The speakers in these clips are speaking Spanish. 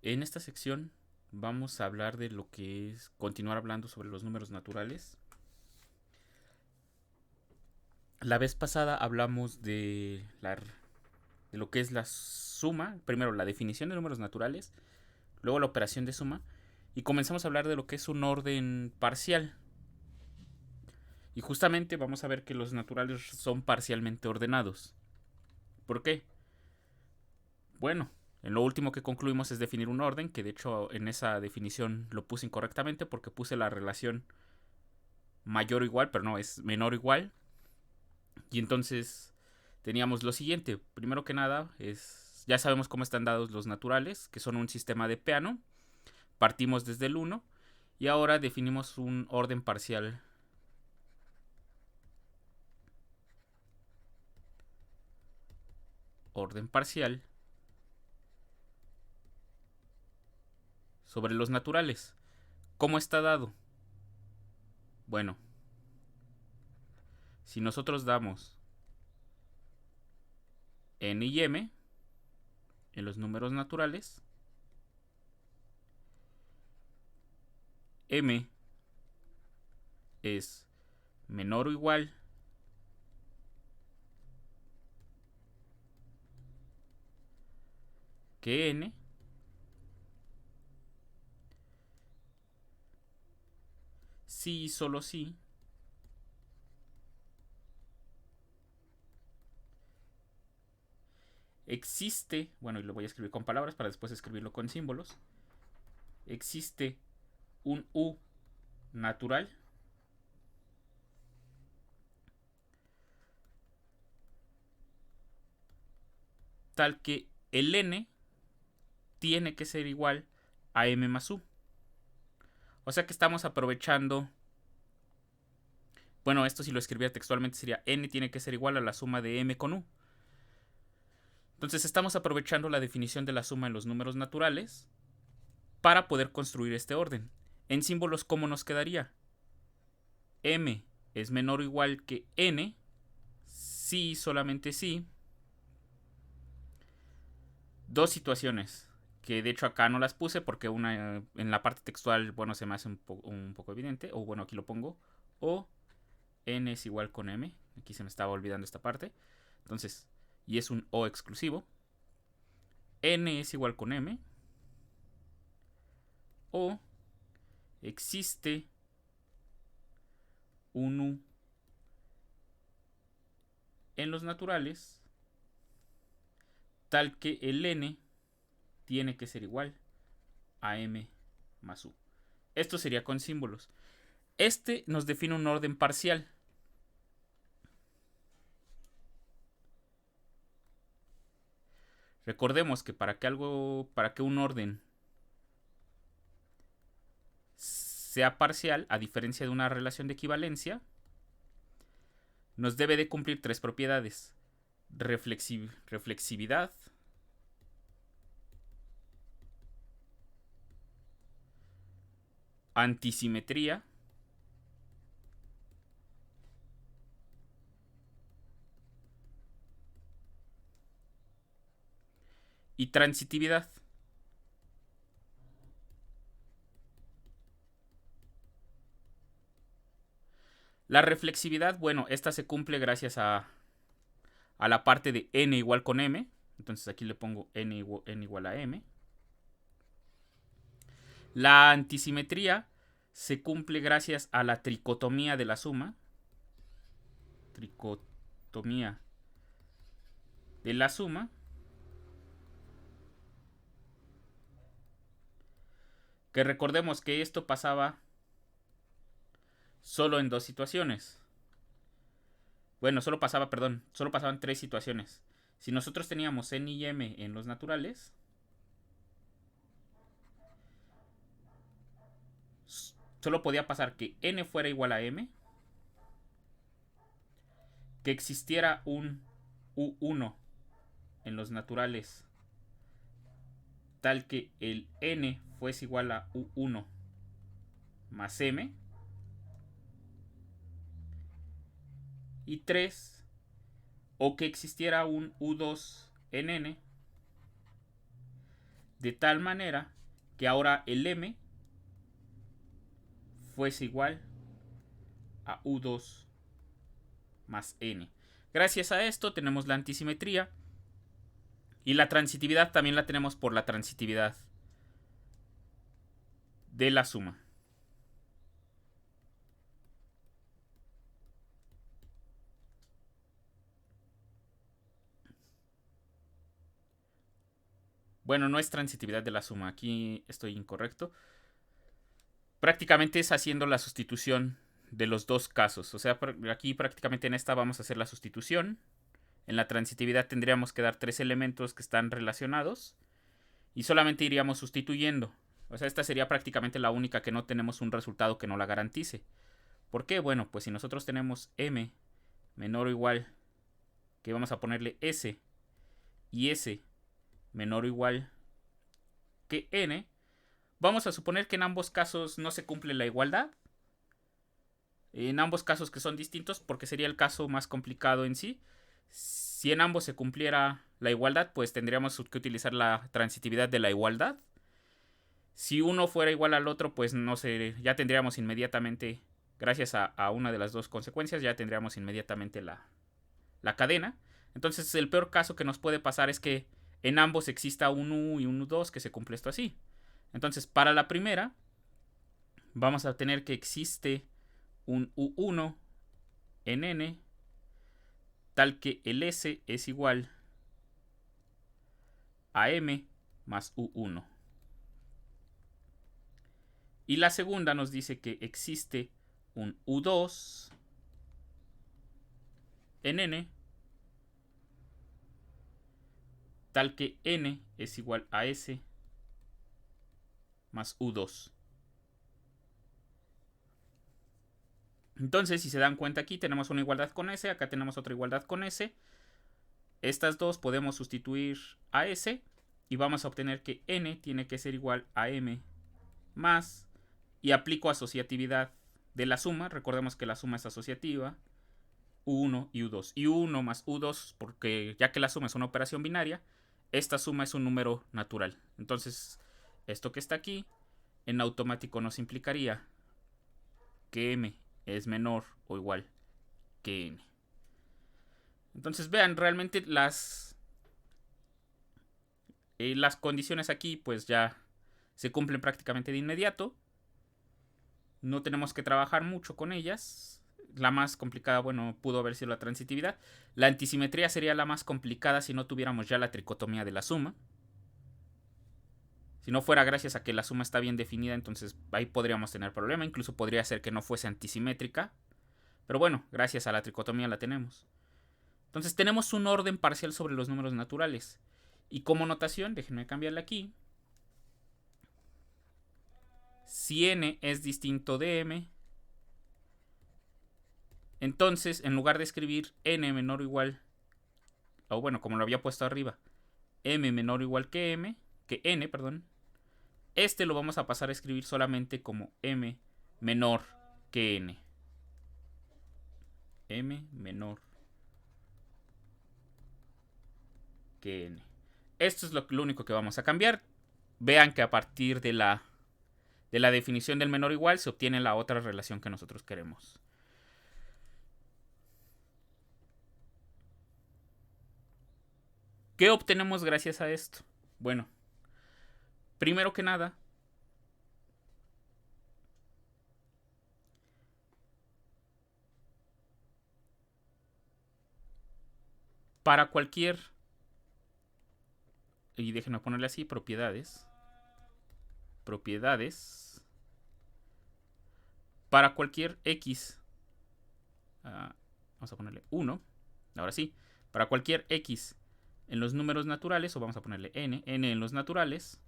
En esta sección vamos a hablar de lo que es continuar hablando sobre los números naturales. La vez pasada hablamos de lo que es la suma, primero la definición de números naturales, luego la operación de suma, y comenzamos a hablar de lo que es un orden parcial. Y justamente vamos a ver que los naturales son parcialmente ordenados. ¿Por qué? Bueno, en lo último que concluimos es definir un orden, que de hecho en esa definición lo puse incorrectamente porque puse la relación mayor o igual, pero no, es menor o igual. Y entonces teníamos lo siguiente. Primero que nada, ya sabemos cómo están dados los naturales, que son un sistema de Peano. Partimos desde el uno y ahora definimos un orden parcial. Orden parcial sobre los naturales. ¿Cómo está dado? Bueno, si nosotros damos n y m en los números naturales, m es menor o igual que n, si y solo si existe, bueno, y lo voy a escribir con palabras para después escribirlo con símbolos, existe un u natural tal que el n tiene que ser igual a m más u. O sea que estamos aprovechando, bueno, esto si lo escribiera textualmente sería n tiene que ser igual a la suma de m con u. Entonces estamos aprovechando la definición de la suma en los números naturales para poder construir este orden. En símbolos, ¿cómo nos quedaría? M es menor o igual que n, si solamente si. Dos situaciones, que de hecho acá no las puse porque una en la parte textual, bueno, se me hace un poco evidente, o bueno, aquí lo pongo, o n es igual con m, aquí se me estaba olvidando esta parte, entonces, y es un o exclusivo, n es igual con m, o existe un u en los naturales tal que el n tiene que ser igual a m más u. Esto sería con símbolos. Este nos define un orden parcial. Recordemos que para que un orden sea parcial, a diferencia de una relación de equivalencia, nos debe de cumplir tres propiedades: reflexividad, antisimetría y transitividad. La reflexividad, bueno, esta se cumple gracias a la parte de n igual con m. Entonces aquí le pongo n igual a m. La antisimetría se cumple gracias a la tricotomía de la suma. Tricotomía de la suma. Que recordemos que esto pasaba solo en dos situaciones. Bueno, solo pasaban tres situaciones. Si nosotros teníamos n y m en los naturales, solo podía pasar que n fuera igual a m, que existiera un u1 en los naturales tal que el n fuese igual a u1 más m, y 3, o que existiera un u2 en n de tal manera que ahora el m fuese igual a u2 más n. Gracias a esto tenemos la antisimetría y la transitividad también la tenemos por la transitividad de la suma. Bueno, no es transitividad de la suma, aquí estoy incorrecto. Prácticamente es haciendo la sustitución de los dos casos. O sea, aquí prácticamente en esta vamos a hacer la sustitución. En la transitividad tendríamos que dar 3 elementos que están relacionados y solamente iríamos sustituyendo. O sea, esta sería prácticamente la única que no tenemos un resultado que no la garantice. ¿Por qué? Bueno, pues si nosotros tenemos m menor o igual, que vamos a ponerle s, y s menor o igual que n, vamos a suponer que en ambos casos no se cumple la igualdad. En ambos casos que son distintos, porque sería el caso más complicado en sí. Si en ambos se cumpliera la igualdad, pues tendríamos que utilizar la transitividad de la igualdad. Si uno fuera igual al otro, pues no sé, ya tendríamos inmediatamente, gracias a una de las dos consecuencias, ya tendríamos inmediatamente la cadena. Entonces el peor caso que nos puede pasar es que en ambos exista un u y un u2 que se cumple esto así. Entonces para la primera vamos a tener que existe un u1 en n tal que el s es igual a m más u1. Y la segunda nos dice que existe un u2 en n tal que n es igual a s más u2. Entonces, si se dan cuenta, aquí tenemos una igualdad con s, acá tenemos otra igualdad con s. Estas dos podemos sustituir a s y vamos a obtener que n tiene que ser igual a m más, y aplico asociatividad de la suma. Recordemos que la suma es asociativa, u1 y u2. Y u1 más u2, porque ya que la suma es una operación binaria, esta suma es un número natural. Entonces, esto que está aquí, en automático nos implicaría que m es menor o igual que n. Entonces vean, realmente las condiciones aquí pues ya se cumplen prácticamente de inmediato. No tenemos que trabajar mucho con ellas. La más complicada, bueno, pudo haber sido la transitividad. La antisimetría sería la más complicada si no tuviéramos ya la tricotomía de la suma. Si no fuera gracias a que la suma está bien definida, entonces ahí podríamos tener problema. Incluso podría ser que no fuese antisimétrica. Pero bueno, gracias a la tricotomía la tenemos. Entonces tenemos un orden parcial sobre los números naturales. Y como notación, déjenme cambiarle aquí. Si n es distinto de m, entonces en lugar de escribir n menor o igual, o bueno, como lo había puesto arriba, m menor o igual que n, perdón, este lo vamos a pasar a escribir solamente como m menor que n. M menor que n. Esto es lo único que vamos a cambiar. Vean que a partir de la definición del menor o igual se obtiene la otra relación que nosotros queremos. ¿Qué obtenemos gracias a esto? Bueno, primero que nada, para cualquier, y déjenme ponerle así, propiedades, para cualquier x, vamos a ponerle 1, ahora sí, para cualquier x en los números naturales, o vamos a ponerle n en los naturales,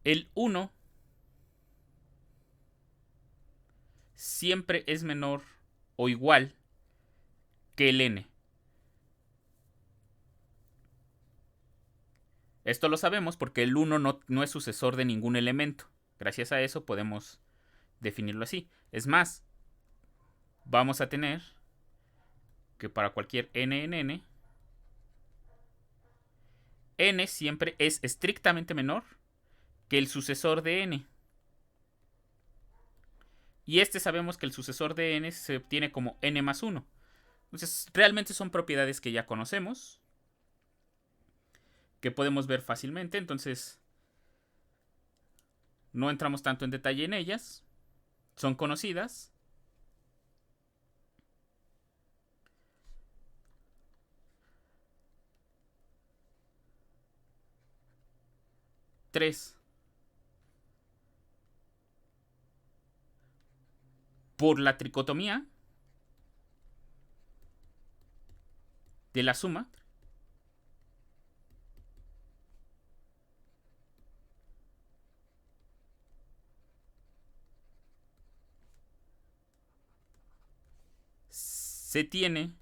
el 1 siempre es menor o igual que el n. Esto lo sabemos porque el 1 no es sucesor de ningún elemento. Gracias a eso podemos definirlo así. Es más, vamos a tener que para cualquier n en n, n siempre es estrictamente menor que el sucesor de n. Y sabemos que el sucesor de n se obtiene como n más 1. Entonces, realmente son propiedades que ya conocemos, que podemos ver fácilmente. Entonces, no entramos tanto en detalle en ellas. Son conocidas. Tres. Por la tricotomía de la suma se tiene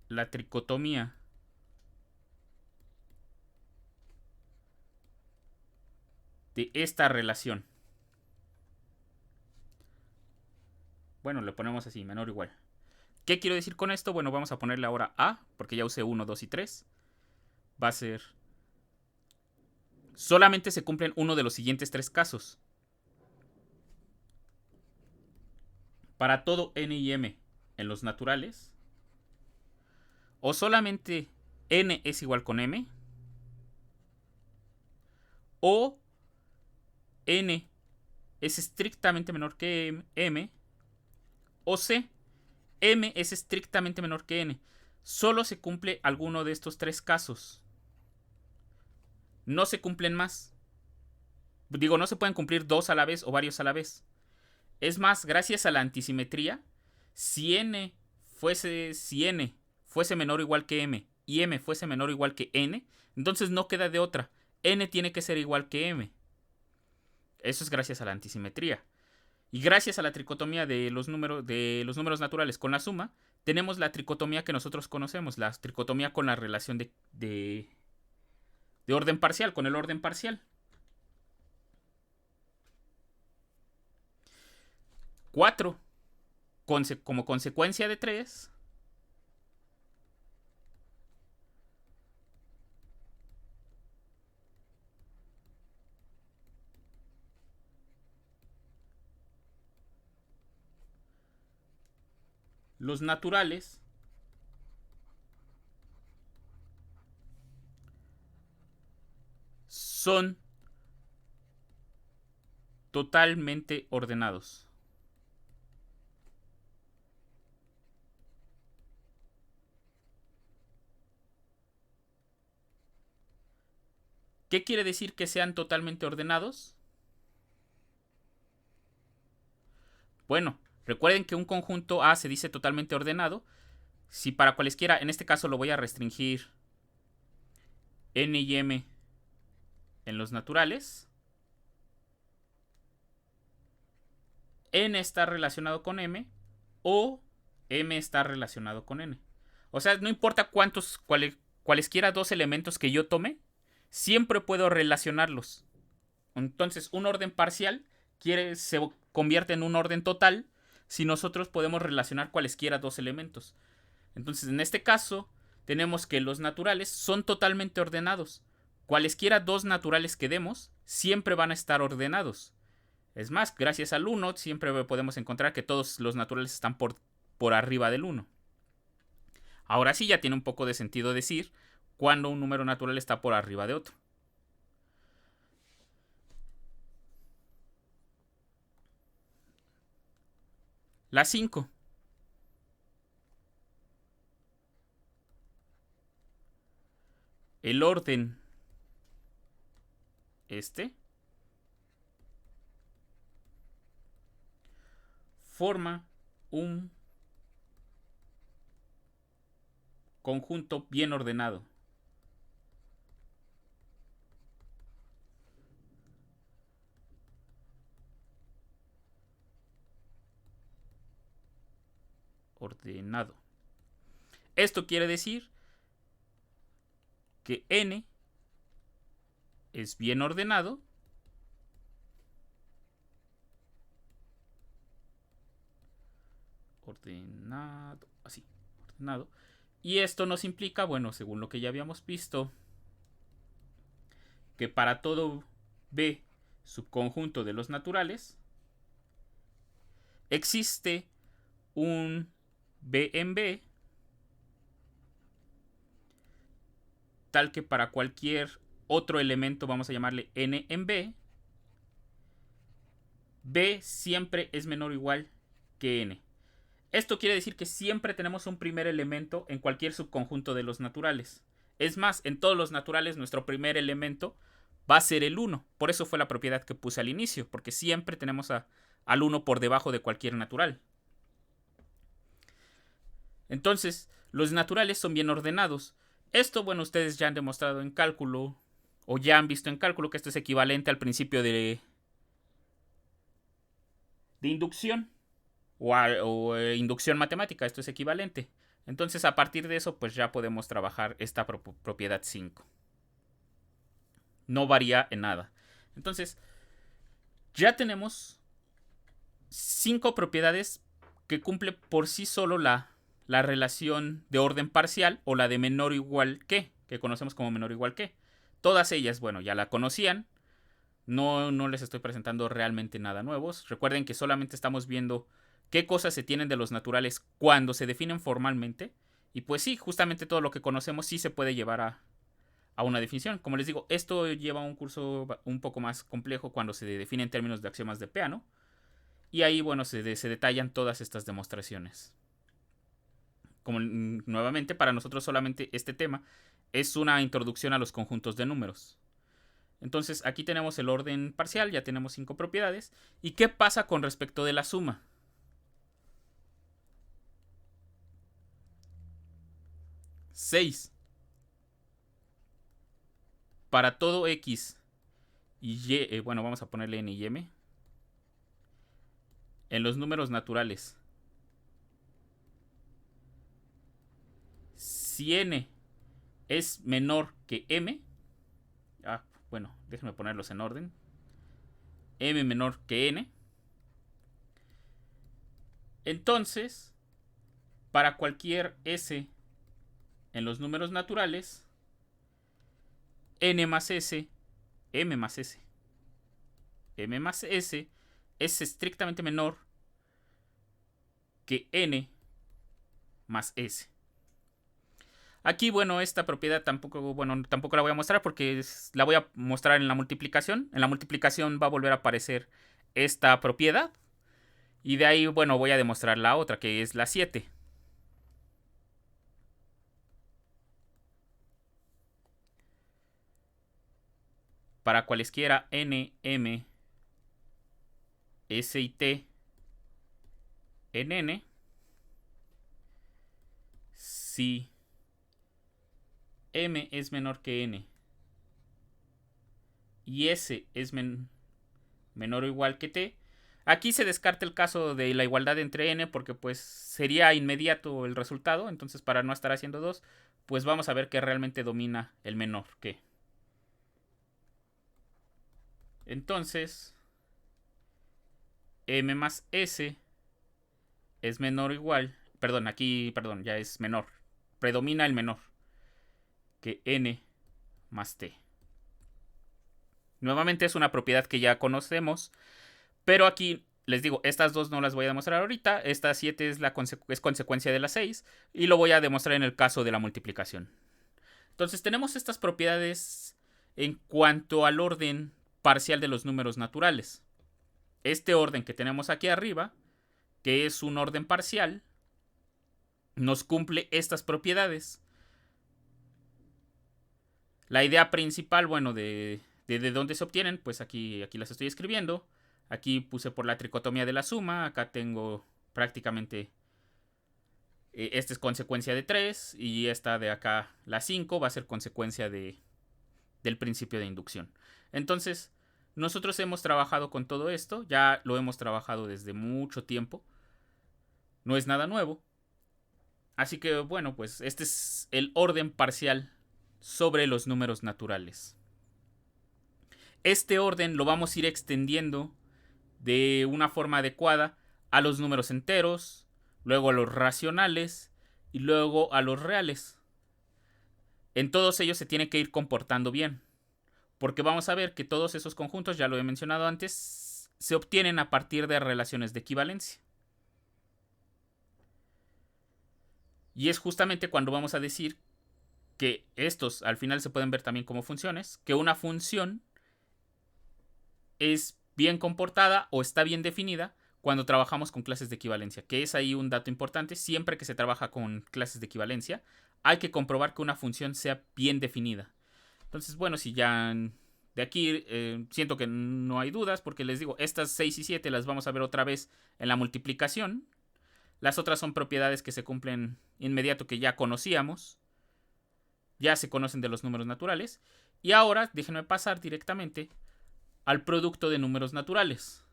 la tricotomía de esta relación. Bueno, le ponemos así, menor o igual. ¿Qué quiero decir con esto? Bueno, vamos a ponerle ahora A, porque ya usé 1, 2 y 3. Va a ser... Solamente se cumplen uno de los siguientes tres casos. Para todo n y m en los naturales. O solamente n es igual con m. O n es estrictamente menor que m. O c, m es estrictamente menor que n. Solo se cumple alguno de estos tres casos. No se cumplen más. Digo, no se pueden cumplir dos a la vez o varios a la vez. Es más, gracias a la antisimetría, si n fuese menor o igual que m y m fuese menor o igual que n, entonces no queda de otra. N tiene que ser igual que m. Eso es gracias a la antisimetría. Y gracias a la tricotomía de los números naturales con la suma, tenemos la tricotomía que nosotros conocemos, la tricotomía con la relación de orden parcial, con el orden parcial. 4, como consecuencia de 3, los naturales son totalmente ordenados. ¿Qué quiere decir que sean totalmente ordenados? Bueno, recuerden que un conjunto A se dice totalmente ordenado si para cualesquiera, en este caso lo voy a restringir n y m en los naturales, n está relacionado con m o m está relacionado con n. O sea, no importa cualesquiera dos elementos que yo tome, siempre puedo relacionarlos. Entonces, un orden parcial se convierte en un orden total si nosotros podemos relacionar cualesquiera dos elementos. Entonces, en este caso, tenemos que los naturales son totalmente ordenados. Cualesquiera dos naturales que demos, siempre van a estar ordenados. Es más, gracias al 1, siempre podemos encontrar que todos los naturales están por arriba del 1. Ahora sí ya tiene un poco de sentido decir cuando un número natural está por arriba de otro. La 5. El orden forma un conjunto bien ordenado. Ordenado. Esto quiere decir que n es bien ordenado ordenado, así, ordenado. Y esto nos implica, bueno, según lo que ya habíamos visto, que para todo B subconjunto de los naturales existe un B en B tal que para cualquier otro elemento, vamos a llamarle N en B, B siempre es menor o igual que N. Esto quiere decir que siempre tenemos un primer elemento en cualquier subconjunto de los naturales. Es más, en todos los naturales nuestro primer elemento va a ser el 1. Por eso fue la propiedad que puse al inicio, porque siempre tenemos al 1 por debajo de cualquier natural. Entonces, los naturales son bien ordenados. Esto, bueno, ustedes ya han demostrado en cálculo, o ya han visto en cálculo que esto es equivalente al principio de inducción. O inducción matemática, esto es equivalente. Entonces a partir de eso pues ya podemos trabajar esta propiedad 5. No varía en nada. Entonces ya tenemos 5 propiedades que cumple por sí solo la relación de orden parcial o la de menor o igual que conocemos como menor o igual que. Todas ellas, bueno, ya la conocían. No les estoy presentando realmente nada nuevos. Recuerden que solamente estamos viendo qué cosas se tienen de los naturales cuando se definen formalmente. Y pues sí, justamente todo lo que conocemos sí se puede llevar a una definición. Como les digo, esto lleva un curso un poco más complejo cuando se define en términos de axiomas de Peano. Y ahí, bueno, se detallan todas estas demostraciones. Como nuevamente, para nosotros solamente este tema es una introducción a los conjuntos de números. Entonces aquí tenemos el orden parcial, ya tenemos 5 propiedades. ¿Y qué pasa con respecto de la suma? $6. Para todo X y Y, bueno, vamos a ponerle N y M. En los números naturales. Si N es menor que M. Bueno, déjenme ponerlos en orden. M menor que N. Entonces, para cualquier S en los números naturales, N más S, M más S. M más S es estrictamente menor que N más S. Aquí, bueno, esta propiedad tampoco la voy a mostrar porque la voy a mostrar en la multiplicación. En la multiplicación va a volver a aparecer esta propiedad. Y de ahí, bueno, voy a demostrar la otra, que es la 7. Para cualesquiera N, M, S y T en N, si M es menor que N y S es menor o igual que T, aquí se descarta el caso de la igualdad entre N porque pues sería inmediato el resultado. Entonces, para no estar haciendo dos, pues vamos a ver que realmente domina el menor que. Entonces, M más S es menor o igual. Ya es menor. Predomina el menor que N más T. Nuevamente es una propiedad que ya conocemos, pero aquí les digo, estas dos no las voy a demostrar ahorita. Esta 7 es consecuencia de la 6 y lo voy a demostrar en el caso de la multiplicación. Entonces tenemos estas propiedades en cuanto al orden parcial de los números naturales. Este orden que tenemos aquí arriba, que es un orden parcial, nos cumple estas propiedades. La idea principal, bueno, de dónde se obtienen, pues aquí las estoy escribiendo. Aquí puse por la tricotomía de la suma. Acá tengo prácticamente esta es consecuencia de 3 y esta de acá, la 5, va a ser consecuencia del principio de inducción. Entonces, nosotros hemos trabajado con todo esto, ya lo hemos trabajado desde mucho tiempo. No es nada nuevo. Así que, bueno, pues este es el orden parcial sobre los números naturales. Este orden lo vamos a ir extendiendo de una forma adecuada a los números enteros, luego a los racionales y luego a los reales. En todos ellos se tiene que ir comportando bien, porque vamos a ver que todos esos conjuntos, ya lo he mencionado antes, se obtienen a partir de relaciones de equivalencia. Y es justamente cuando vamos a decir que estos al final se pueden ver también como funciones, que una función es bien comportada o está bien definida cuando trabajamos con clases de equivalencia, que es ahí un dato importante. Siempre que se trabaja con clases de equivalencia hay que comprobar que una función sea bien definida. Entonces, bueno, si ya de aquí siento que no hay dudas, porque les digo, estas 6 y 7 las vamos a ver otra vez en la multiplicación. Las otras son propiedades que se cumplen inmediato, que ya conocíamos, ya se conocen de los números naturales. Y ahora déjenme pasar directamente al producto de números naturales.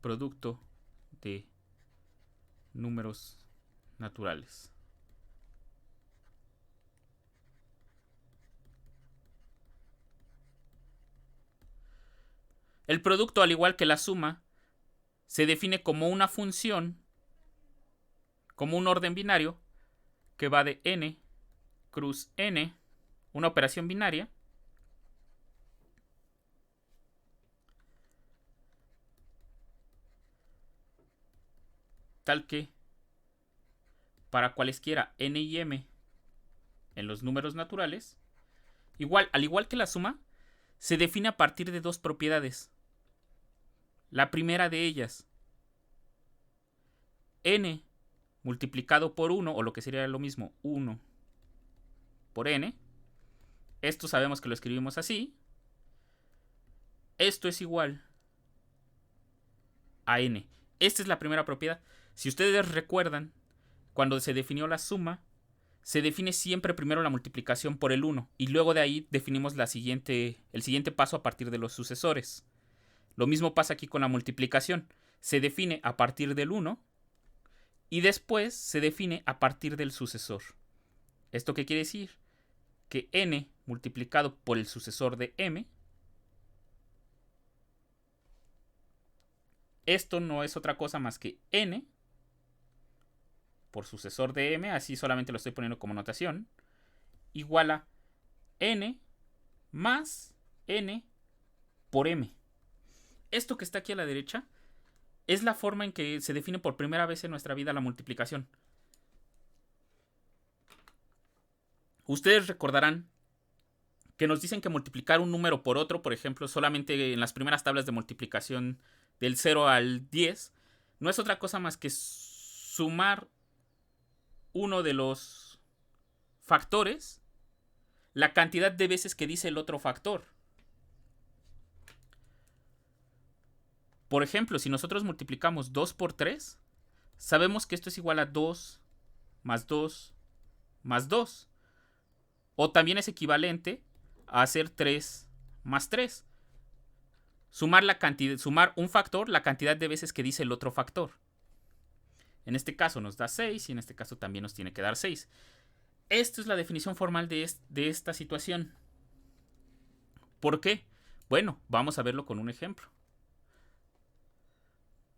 Producto de números naturales. El producto, al igual que la suma, se define como una función, como un orden binario, que va de n cruz n, una operación binaria, tal que para cualesquiera n y m en los números naturales, al igual que la suma, se define a partir de dos propiedades. La primera de ellas, n multiplicado por 1, o lo que sería lo mismo, 1 por n. Esto sabemos que lo escribimos así. Esto es igual a n. Esta es la primera propiedad. Si ustedes recuerdan, cuando se definió la suma, se define siempre primero la multiplicación por el 1 y luego de ahí definimos el siguiente paso a partir de los sucesores. Lo mismo pasa aquí con la multiplicación. Se define a partir del 1 y después se define a partir del sucesor. ¿Esto qué quiere decir? Que n multiplicado por el sucesor de m, esto no es otra cosa más que n por sucesor de m, así solamente lo estoy poniendo como notación, igual a n más n por m. Esto que está aquí a la derecha es la forma en que se define por primera vez en nuestra vida la multiplicación. Ustedes recordarán que nos dicen que multiplicar un número por otro, por ejemplo, solamente en las primeras tablas de multiplicación del 0 al 10, no es otra cosa más que sumar uno de los factores la cantidad de veces que dice el otro factor. Por ejemplo, si nosotros multiplicamos 2 por 3, sabemos que esto es igual a 2 más 2 más 2. O también es equivalente a hacer 3 más 3. Sumar un factor, la cantidad de veces que dice el otro factor. En este caso nos da 6 y en este caso también nos tiene que dar 6. Esto es la definición formal de esta situación. ¿Por qué? Bueno, vamos a verlo con un ejemplo.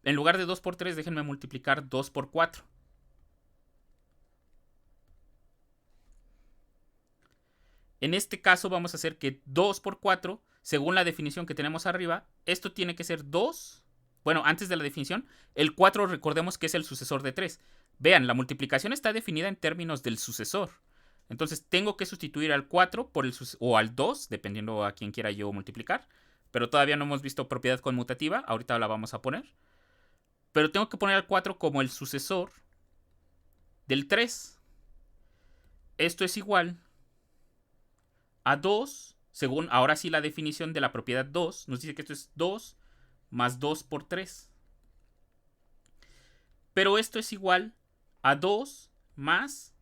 En lugar de 2 por 3, déjenme multiplicar 2 por 4. En este caso vamos a hacer que 2 por 4, según la definición que tenemos arriba, esto tiene que ser 2. Bueno, antes de la definición, el 4 recordemos que es el sucesor de 3. Vean, la multiplicación está definida en términos del sucesor. Entonces tengo que sustituir al 4 por o al 2, dependiendo a quién quiera yo multiplicar. Pero todavía no hemos visto propiedad conmutativa, ahorita la vamos a poner. Pero tengo que poner al 4 como el sucesor del 3. Esto es igual a 2, según ahora sí la definición de la propiedad 2, nos dice que esto es 2 más 2 por 3. Pero esto es igual a 2 más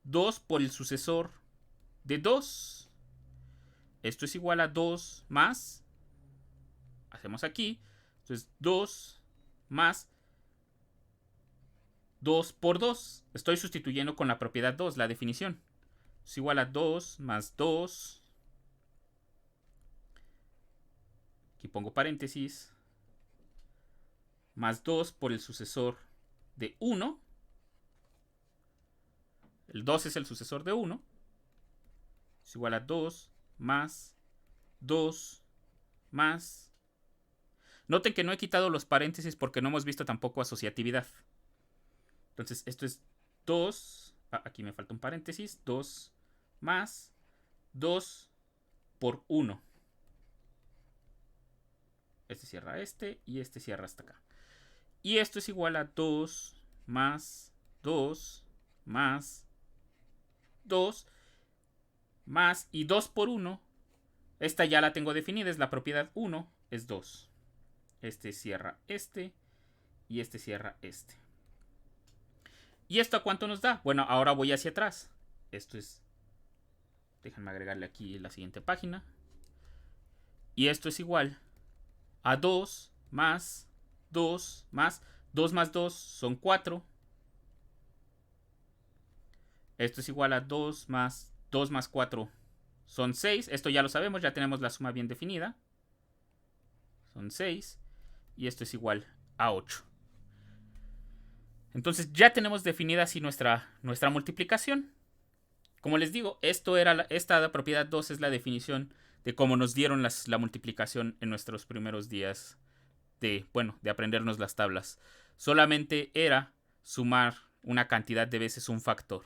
2 por el sucesor de 2. Esto es igual a 2 más, hacemos aquí, entonces 2 más 2 por 2. Estoy sustituyendo con la propiedad 2, la definición. Es igual a 2 más 2 aquí pongo paréntesis, más 2 por el sucesor de 1. El 2 es el sucesor de 1. Es igual a 2 más 2 más. Noten que no he quitado los paréntesis porque no hemos visto tampoco asociatividad. Entonces esto es 2. Aquí me falta un paréntesis. 2 más 2 por 1. Este cierra y este cierra hasta acá. Y esto es igual a 2 más 2 más 2 más y 2 por 1. Esta ya la tengo definida, es la propiedad 1, es 2. Este cierra y este cierra este. ¿Y esto a cuánto nos da? Bueno, ahora voy hacia atrás. Esto es... Déjenme agregarle aquí la siguiente página. Y esto es igual a 2 más 2 más 2 más 2 son 4. Esto es igual a 2 más 4 son 6. Esto ya lo sabemos, ya tenemos la suma bien definida. Son 6. Y esto es igual a 8. Entonces ya tenemos definida así nuestra multiplicación. Como les digo, esta propiedad 2 es la definición de cómo nos dieron la multiplicación en nuestros primeros días de aprendernos las tablas. Solamente era sumar una cantidad de veces un factor.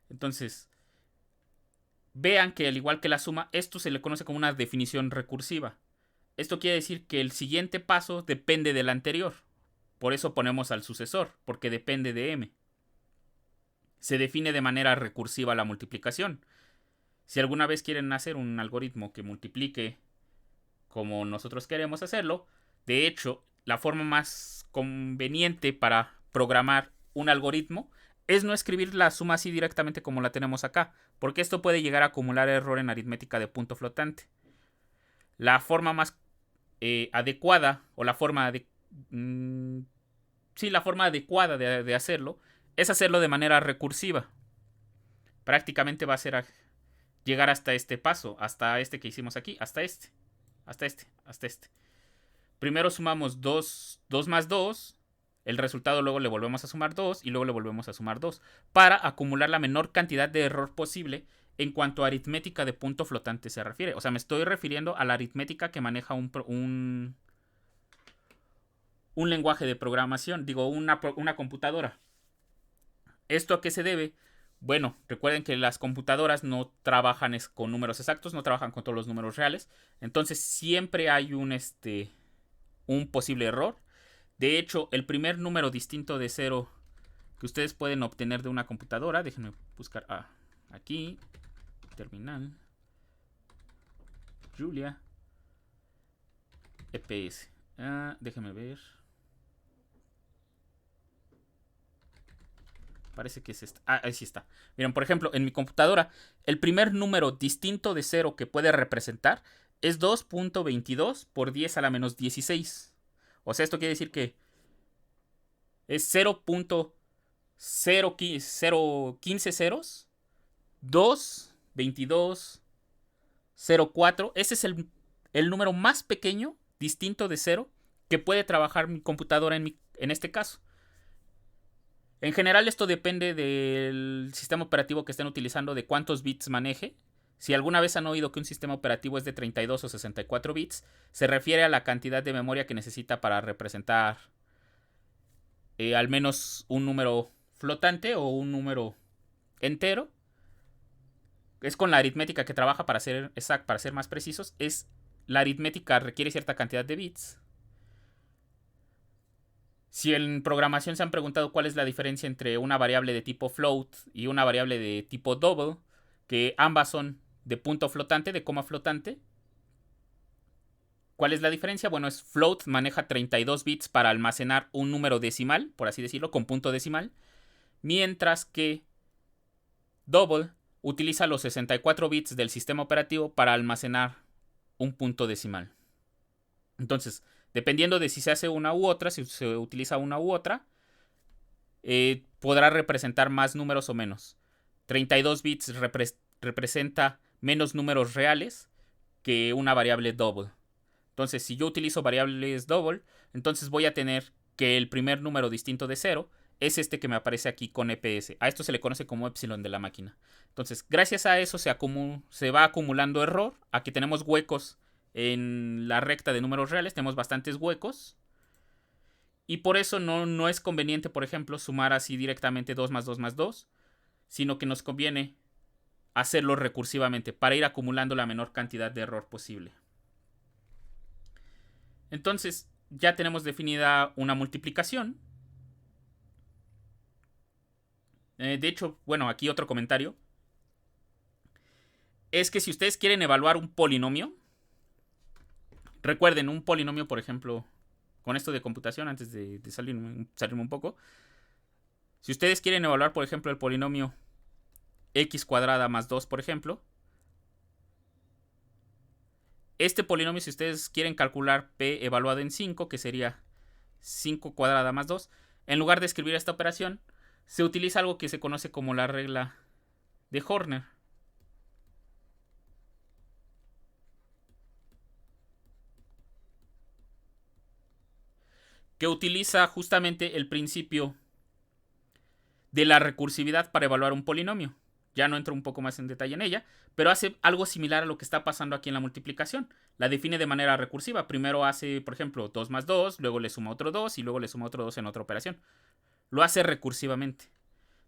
Entonces, vean que al igual que la suma, esto se le conoce como una definición recursiva. Esto quiere decir que el siguiente paso depende del anterior. Por eso ponemos al sucesor, porque depende de m. Se define de manera recursiva la multiplicación. Si alguna vez quieren hacer un algoritmo que multiplique como nosotros queremos hacerlo, de hecho, la forma más conveniente para programar un algoritmo es no escribir la suma así directamente como la tenemos acá, porque esto puede llegar a acumular error en aritmética de punto flotante. La forma más adecuada, o la forma adecuada de hacerlo, es hacerlo de manera recursiva. Prácticamente va a ser llegar hasta este paso, hasta este que hicimos aquí, hasta este. Primero sumamos 2 más 2, el resultado luego le volvemos a sumar 2 y luego le volvemos a sumar 2 para acumular la menor cantidad de error posible en cuanto a aritmética de punto flotante se refiere. O sea, me estoy refiriendo a la aritmética que maneja un lenguaje de programación, digo, una computadora. ¿Esto a qué se debe? Bueno, recuerden que las computadoras no trabajan con números exactos, no trabajan con todos los números reales. Entonces siempre hay un posible error. De hecho, el primer número distinto de 0 que ustedes pueden obtener de una computadora, déjenme buscar aquí, terminal, Julia, EPS. Déjenme ver. Parece que es esta. Ahí sí está. Miren, por ejemplo, en mi computadora, el primer número distinto de 0 que puede representar es 2.22 por 10 a la menos 16. O sea, esto quiere decir que es 0.015 ceros, 2, 22, 0,4. Ese es el número más pequeño, distinto de 0, que puede trabajar mi computadora en este caso. En general esto depende del sistema operativo que estén utilizando, de cuántos bits maneje. Si alguna vez han oído que un sistema operativo es de 32 o 64 bits, se refiere a la cantidad de memoria que necesita para representar al menos un número flotante o un número entero. Es con la aritmética que trabaja, para ser más precisos. La aritmética requiere cierta cantidad de bits. Si en programación se han preguntado cuál es la diferencia entre una variable de tipo float y una variable de tipo double, que ambas son de punto flotante, de coma flotante. ¿Cuál es la diferencia? Bueno, float maneja 32 bits para almacenar un número decimal, por así decirlo, con punto decimal, mientras que double utiliza los 64 bits del sistema operativo para almacenar un punto decimal. Entonces, dependiendo de si se hace una u otra, si se utiliza una u otra, podrá representar más números o menos. 32 bits representa menos números reales que una variable double. Entonces, si yo utilizo variables double, entonces voy a tener que el primer número distinto de 0 es este que me aparece aquí con EPS. A esto se le conoce como epsilon de la máquina. Entonces, gracias a eso se va acumulando error. Aquí tenemos huecos en la recta de números reales, tenemos bastantes huecos. Y por eso no es conveniente, por ejemplo, sumar así directamente 2 más 2 más 2, sino que nos conviene hacerlo recursivamente para ir acumulando la menor cantidad de error posible. Entonces, ya tenemos definida una multiplicación. De hecho, bueno, aquí otro comentario. Es que si ustedes quieren evaluar un polinomio, recuerden, un polinomio, por ejemplo, con esto de computación, antes de salirme un poco. Si ustedes quieren evaluar, por ejemplo, el polinomio x cuadrada más 2, por ejemplo. Este polinomio, si ustedes quieren calcular p evaluado en 5, que sería 5 cuadrada más 2, en lugar de escribir esta operación, se utiliza algo que se conoce como la regla de Horner. Que utiliza justamente el principio de la recursividad para evaluar un polinomio. Ya no entro un poco más en detalle en ella, pero hace algo similar a lo que está pasando aquí en la multiplicación. La define de manera recursiva. Primero hace, por ejemplo, 2 más 2, luego le suma otro 2 y luego le suma otro 2 en otra operación. Lo hace recursivamente.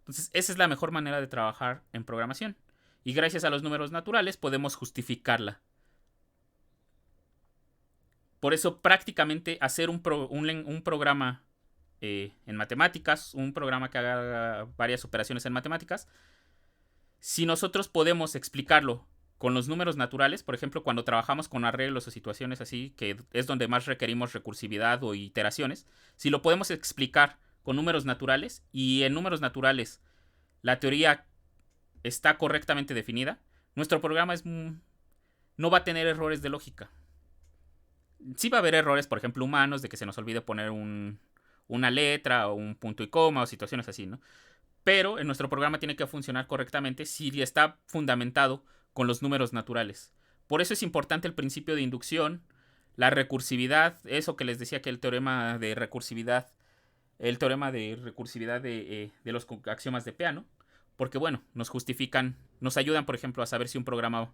Entonces, esa es la mejor manera de trabajar en programación. Y gracias a los números naturales podemos justificarla. Por eso prácticamente hacer un programa en matemáticas, un programa que haga varias operaciones en matemáticas, si nosotros podemos explicarlo con los números naturales, por ejemplo, cuando trabajamos con arreglos o situaciones así, que es donde más requerimos recursividad o iteraciones, si lo podemos explicar con números naturales y en números naturales la teoría está correctamente definida, nuestro programa no va a tener errores de lógica. Sí va a haber errores, por ejemplo, humanos, de que se nos olvide poner una letra o un punto y coma o situaciones así, ¿no? Pero en nuestro programa tiene que funcionar correctamente si está fundamentado con los números naturales. Por eso es importante el principio de inducción, la recursividad, eso que les decía que el teorema de recursividad de los axiomas de Peano, porque bueno, nos ayudan, por ejemplo, a saber si un programa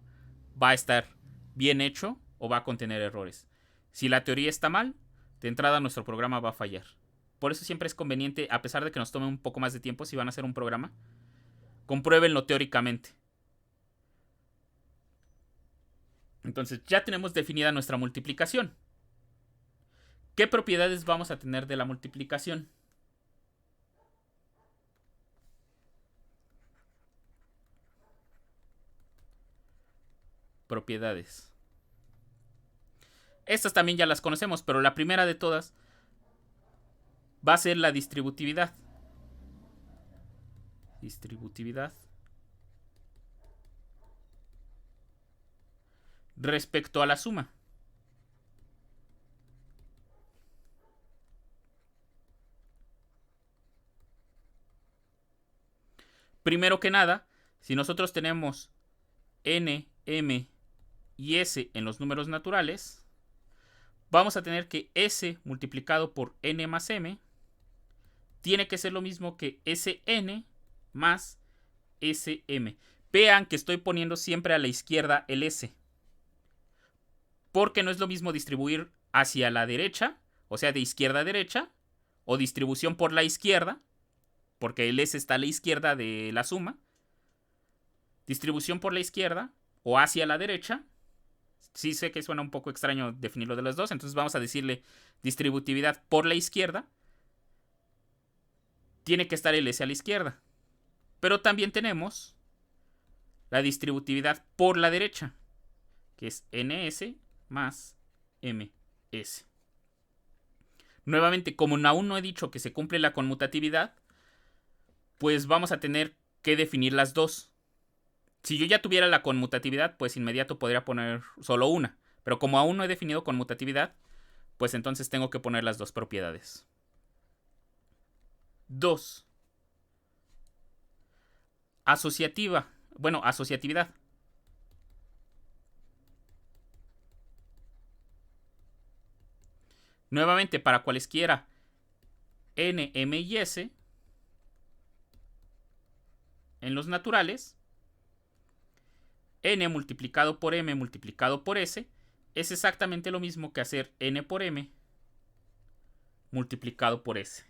va a estar bien hecho o va a contener errores. Si la teoría está mal, de entrada nuestro programa va a fallar. Por eso siempre es conveniente, a pesar de que nos tome un poco más de tiempo, si van a hacer un programa, compruébenlo teóricamente. Entonces ya tenemos definida nuestra multiplicación. ¿Qué propiedades vamos a tener de la multiplicación? Propiedades. Estas también ya las conocemos, pero la primera de todas va a ser la distributividad. Distributividad. Respecto a la suma. Primero que nada, si nosotros tenemos n, m y s en los números naturales, vamos a tener que s multiplicado por n más m tiene que ser lo mismo que sn más sm. Vean que estoy poniendo siempre a la izquierda el s, porque no es lo mismo distribuir hacia la derecha, o sea, de izquierda a derecha, o distribución por la izquierda, porque el s está a la izquierda de la suma. Distribución por la izquierda o hacia la derecha. Sí sé que suena un poco extraño definirlo de las dos, entonces vamos a decirle distributividad por la izquierda. Tiene que estar el s a la izquierda. Pero también tenemos la distributividad por la derecha, que es ns más ms. Nuevamente, como aún no he dicho que se cumple la conmutatividad, pues vamos a tener que definir las dos. Si yo ya tuviera la conmutatividad, pues inmediato podría poner solo una. Pero como aún no he definido conmutatividad, pues entonces tengo que poner las dos propiedades. 2. Asociativa. Bueno, asociatividad. Nuevamente, para cualesquiera n, m y s en los naturales, n multiplicado por m multiplicado por s es exactamente lo mismo que hacer n por m multiplicado por s.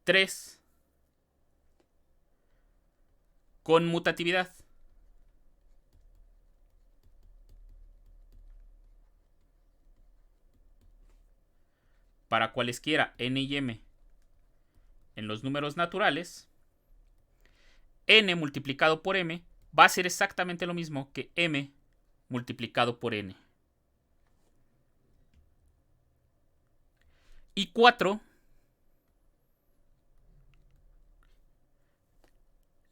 Tres. Conmutatividad. Para cualesquiera n y m en los números naturales, n multiplicado por m va a ser exactamente lo mismo que m multiplicado por n. Y 4.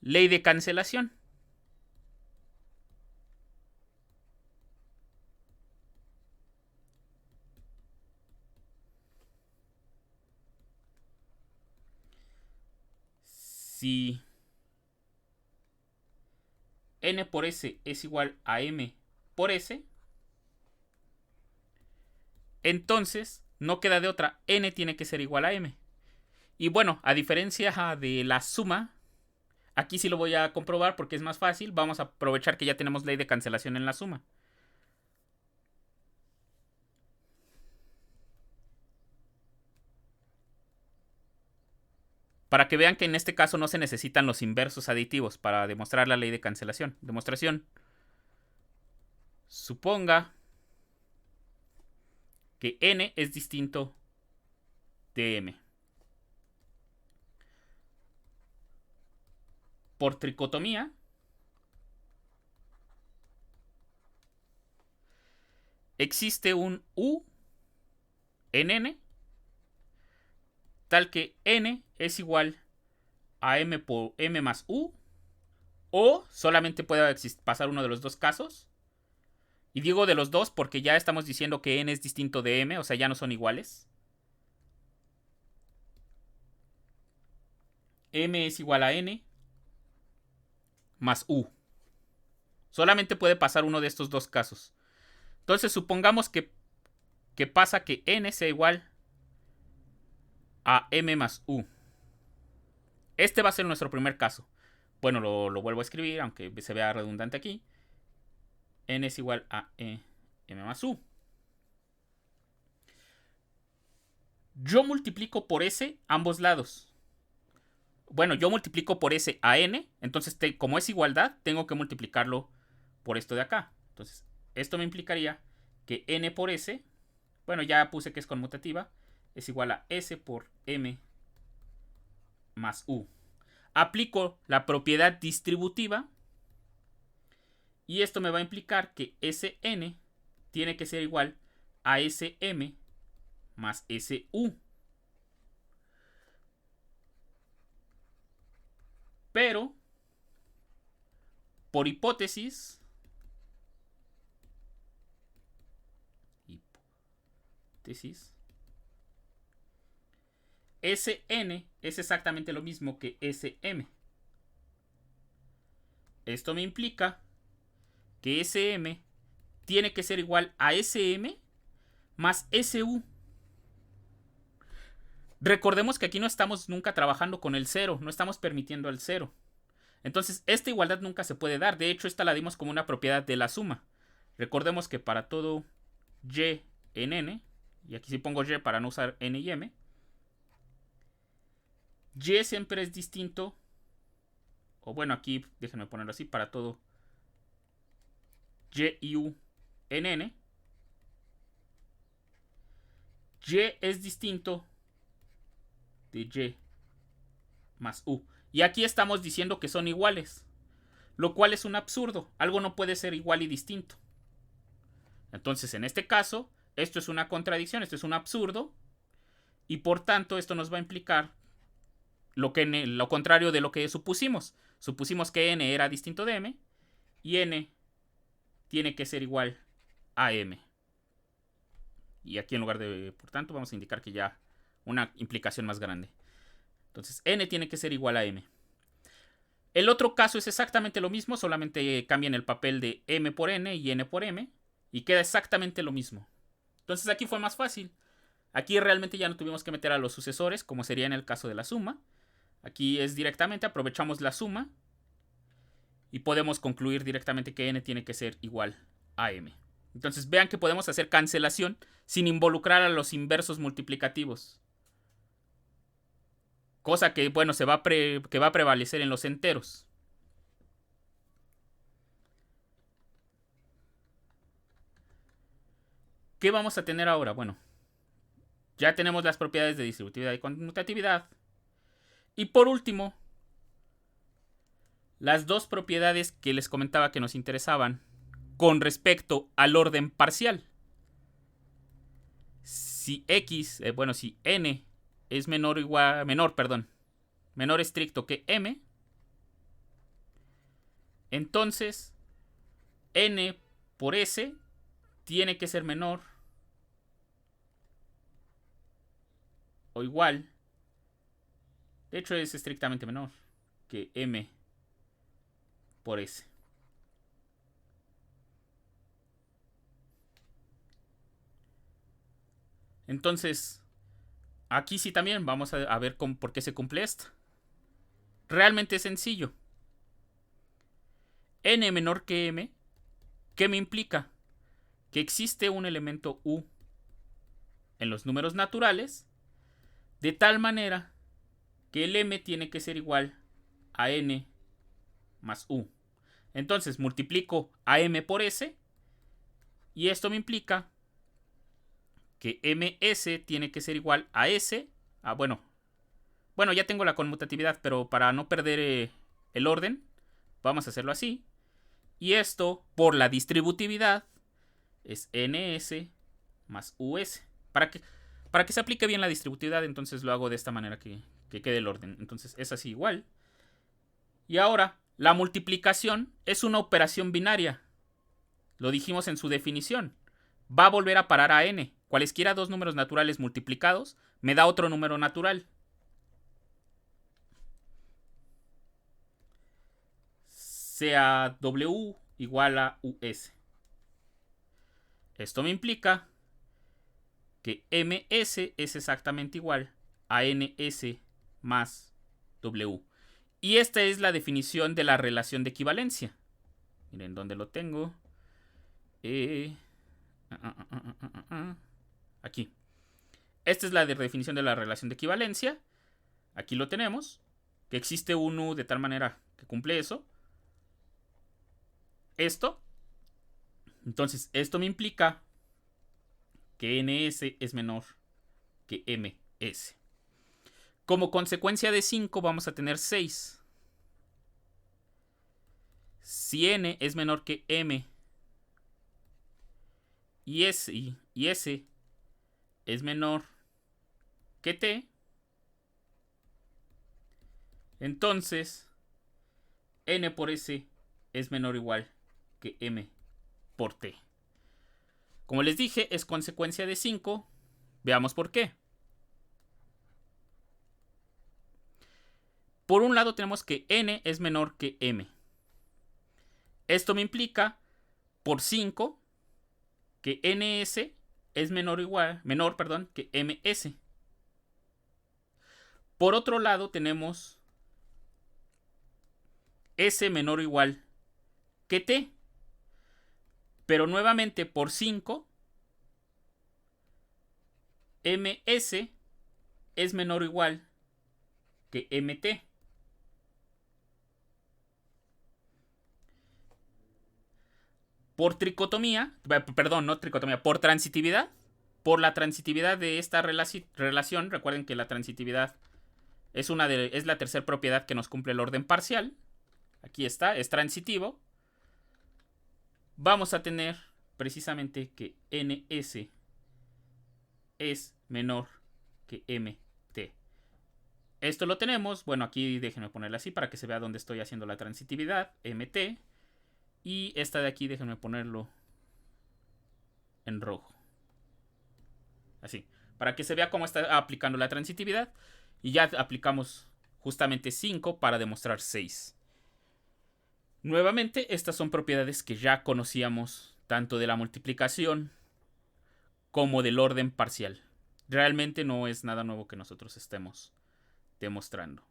Ley de cancelación. Si n por s es igual a m por s, entonces no queda de otra, n tiene que ser igual a m. Y bueno, a diferencia de la suma, aquí sí lo voy a comprobar porque es más fácil. Vamos a aprovechar que ya tenemos ley de cancelación en la suma. Para que vean que en este caso no se necesitan los inversos aditivos para demostrar la ley de cancelación. Demostración. Suponga que n es distinto de m. Por tricotomía, existe un u en n tal que n es igual a m por m más u, o solamente puede pasar uno de los dos casos. Y digo de los dos porque ya estamos diciendo que n es distinto de m, o sea, ya no son iguales. M es igual a n más u. Solamente puede pasar uno de estos dos casos. Entonces supongamos que pasa que n sea igual a m más u. Este va a ser nuestro primer caso. Bueno, lo vuelvo a escribir, aunque se vea redundante aquí. N es igual a m más u. Yo multiplico por s ambos lados. Bueno, yo multiplico por s a n. Entonces, como es igualdad, tengo que multiplicarlo por esto de acá. Entonces, esto me implicaría que n por s, bueno, ya puse que es conmutativa, es igual a s por m más u. Aplico la propiedad distributiva y esto me va a implicar que Sn tiene que ser igual a Sm más Su. Pero, por hipótesis, Sn es exactamente lo mismo que Sm. Esto me implica que Sm tiene que ser igual a Sm más Su. Recordemos que aquí no estamos nunca trabajando con el cero, no estamos permitiendo el cero. Entonces, esta igualdad nunca se puede dar. De hecho, esta la dimos como una propiedad de la suma. Recordemos que para todo y en n, y aquí sí pongo y para no usar n y m, y siempre es distinto, o bueno, aquí déjenme ponerlo así, para todo y u en n, y es distinto de y más u. Y aquí estamos diciendo que son iguales, lo cual es un absurdo. Algo no puede ser igual y distinto. Entonces, en este caso, esto es una contradicción, esto es un absurdo, y por tanto esto nos va a implicar lo contrario de lo que supusimos. Supusimos que n era distinto de m, y n tiene que ser igual a m. Y aquí en lugar de, por tanto, vamos a indicar que ya una implicación más grande. Entonces, n tiene que ser igual a m. El otro caso es exactamente lo mismo, solamente cambian el papel de m por n y n por m, y queda exactamente lo mismo. Entonces aquí fue más fácil. Aquí realmente ya no tuvimos que meter a los sucesores, como sería en el caso de la suma. Aquí es directamente, aprovechamos la suma y podemos concluir directamente que n tiene que ser igual a m. Entonces vean que podemos hacer cancelación sin involucrar a los inversos multiplicativos. Cosa que, bueno, que va a prevalecer en los enteros. ¿Qué vamos a tener ahora? Bueno, ya tenemos las propiedades de distributividad y conmutatividad. Y por último, las dos propiedades que les comentaba que nos interesaban con respecto al orden parcial. Si x, si n es menor estricto que m, entonces n por s tiene que ser menor o igual, de hecho es estrictamente menor que m por s. Entonces, aquí sí también vamos a ver por qué se cumple esto. Realmente es sencillo. N menor que m, ¿qué me implica? Que existe un elemento u en los números naturales, de tal manera que el m tiene que ser igual a n más u. Entonces multiplico a m por s y esto me implica que ms tiene que ser igual a s. Bueno, ya tengo la conmutatividad, pero para no perder el orden, vamos a hacerlo así. Y esto, por la distributividad, es ns más us. Para que se aplique bien la distributividad, entonces lo hago de esta manera que quede el orden. Entonces es así igual. Y ahora, la multiplicación es una operación binaria. Lo dijimos en su definición. Va a volver a parar a n. Cualesquiera dos números naturales multiplicados me da otro número natural. Sea w igual a us. Esto me implica que ms es exactamente igual a ns más w. Y esta es la definición de la relación de equivalencia. Miren dónde lo tengo. Aquí. Esta es la definición de la relación de equivalencia. Aquí lo tenemos. Que existe un u de tal manera que cumple eso. Esto. Entonces, esto me implica que ns es menor que ms. Como consecuencia de 5 vamos a tener 6. Si n es menor que m y s es menor que t, entonces n por s es menor o igual que m por t. Como les dije, es consecuencia de 5. Veamos por qué. Por un lado tenemos que n es menor que m. Esto me implica, por 5, que ns es menor que ms. Por otro lado tenemos s menor o igual que t. Pero nuevamente por 5, ms es menor o igual que mt. Por por transitividad. Por la transitividad de esta relación, recuerden que la transitividad es la tercera propiedad que nos cumple el orden parcial. Aquí está, es transitivo. Vamos a tener precisamente que ns es menor que mt. Esto lo tenemos, bueno, aquí déjenme ponerlo así para que se vea dónde estoy haciendo la transitividad, mt. Y esta de aquí, déjenme ponerlo en rojo. Así, para que se vea cómo está aplicando la transitividad. Y ya aplicamos justamente 5 para demostrar 6. Nuevamente, estas son propiedades que ya conocíamos tanto de la multiplicación como del orden parcial. Realmente no es nada nuevo que nosotros estemos demostrando.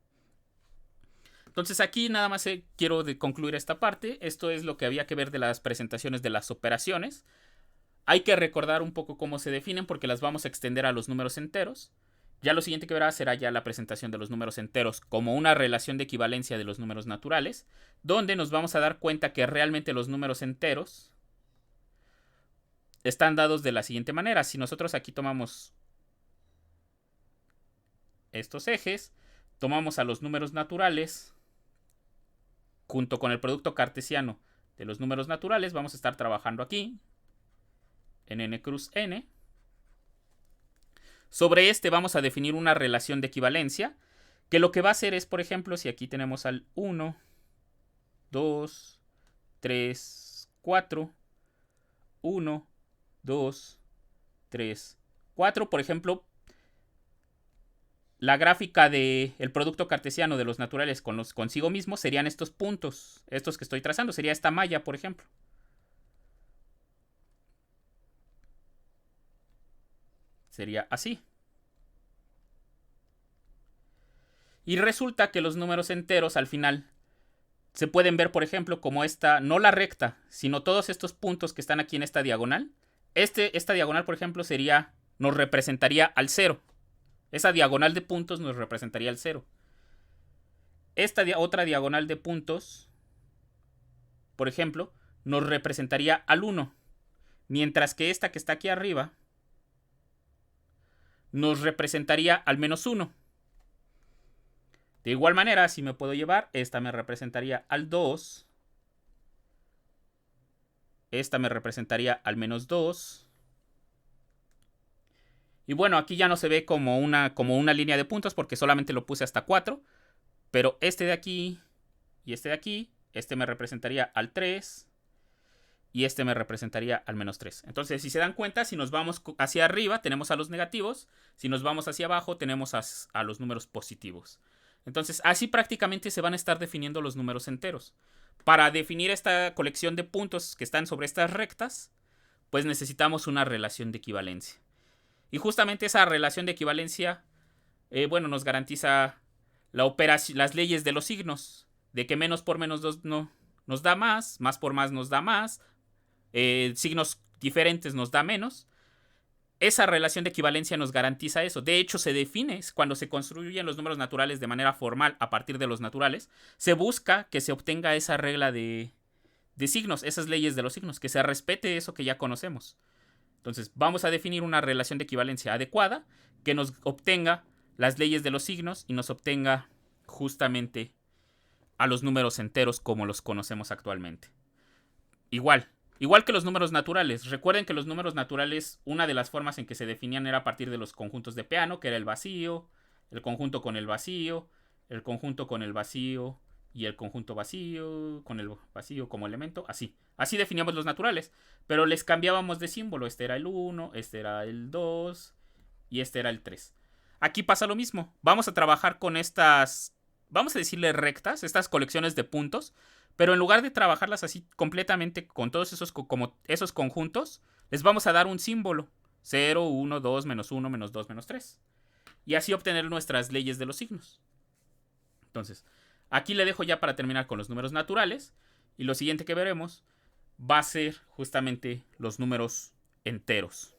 Entonces aquí nada más quiero concluir esta parte. Esto es lo que había que ver de las presentaciones de las operaciones. Hay que recordar un poco cómo se definen porque las vamos a extender a los números enteros. Ya lo siguiente que verá será ya la presentación de los números enteros como una relación de equivalencia de los números naturales, donde nos vamos a dar cuenta que realmente los números enteros están dados de la siguiente manera. Si nosotros aquí tomamos estos ejes, tomamos a los números naturales junto con el producto cartesiano de los números naturales, vamos a estar trabajando aquí en n cruz n. Sobre este vamos a definir una relación de equivalencia, que lo que va a hacer es, por ejemplo, si aquí tenemos al 1, 2, 3, 4, 1, 2, 3, 4, por ejemplo, la gráfica del producto cartesiano de los naturales con los consigo mismos serían estos puntos, estos que estoy trazando, sería esta malla, por ejemplo. Sería así. Y resulta que los números enteros al final se pueden ver, por ejemplo, como esta, no la recta, sino todos estos puntos que están aquí en esta diagonal. Esta diagonal, por ejemplo, nos representaría al 0. Esa diagonal de puntos nos representaría al 0. Esta otra diagonal de puntos, por ejemplo, nos representaría al 1. Mientras que esta que está aquí arriba nos representaría al menos 1. De igual manera, si me puedo llevar, esta me representaría al 2. Esta me representaría al menos 2. Y bueno, aquí ya no se ve como una línea de puntos porque solamente lo puse hasta 4. Pero este de aquí y este de aquí, este me representaría al 3. Y este me representaría al menos 3. Entonces, si se dan cuenta, si nos vamos hacia arriba, tenemos a los negativos. Si nos vamos hacia abajo, tenemos a los números positivos. Entonces, así prácticamente se van a estar definiendo los números enteros. Para definir esta colección de puntos que están sobre estas rectas, pues necesitamos una relación de equivalencia. Y justamente esa relación de equivalencia, nos garantiza las leyes de los signos. De que menos por menos nos da más por más nos da más, signos diferentes nos da menos. Esa relación de equivalencia nos garantiza eso. De hecho, se define cuando se construyen los números naturales de manera formal a partir de los naturales. Se busca que se obtenga esa regla de signos, esas leyes de los signos, que se respete eso que ya conocemos. Entonces, vamos a definir una relación de equivalencia adecuada que nos obtenga las leyes de los signos y nos obtenga justamente a los números enteros como los conocemos actualmente. Igual que los números naturales. Recuerden que los números naturales, una de las formas en que se definían era a partir de los conjuntos de Peano, que era el vacío, el conjunto con el vacío, el conjunto con el vacío y el conjunto vacío con el vacío como elemento, así. Así definíamos los naturales, pero les cambiábamos de símbolo. Este era el 1, este era el 2 y este era el 3. Aquí pasa lo mismo. Vamos a trabajar con estas, vamos a decirle rectas, estas colecciones de puntos. Pero en lugar de trabajarlas así completamente con todos esos conjuntos, les vamos a dar un símbolo. 0, 1, 2, menos 1, menos 2, menos 3. Y así obtener nuestras leyes de los signos. Entonces, aquí le dejo ya para terminar con los números naturales. Y lo siguiente que veremos va a ser justamente los números enteros.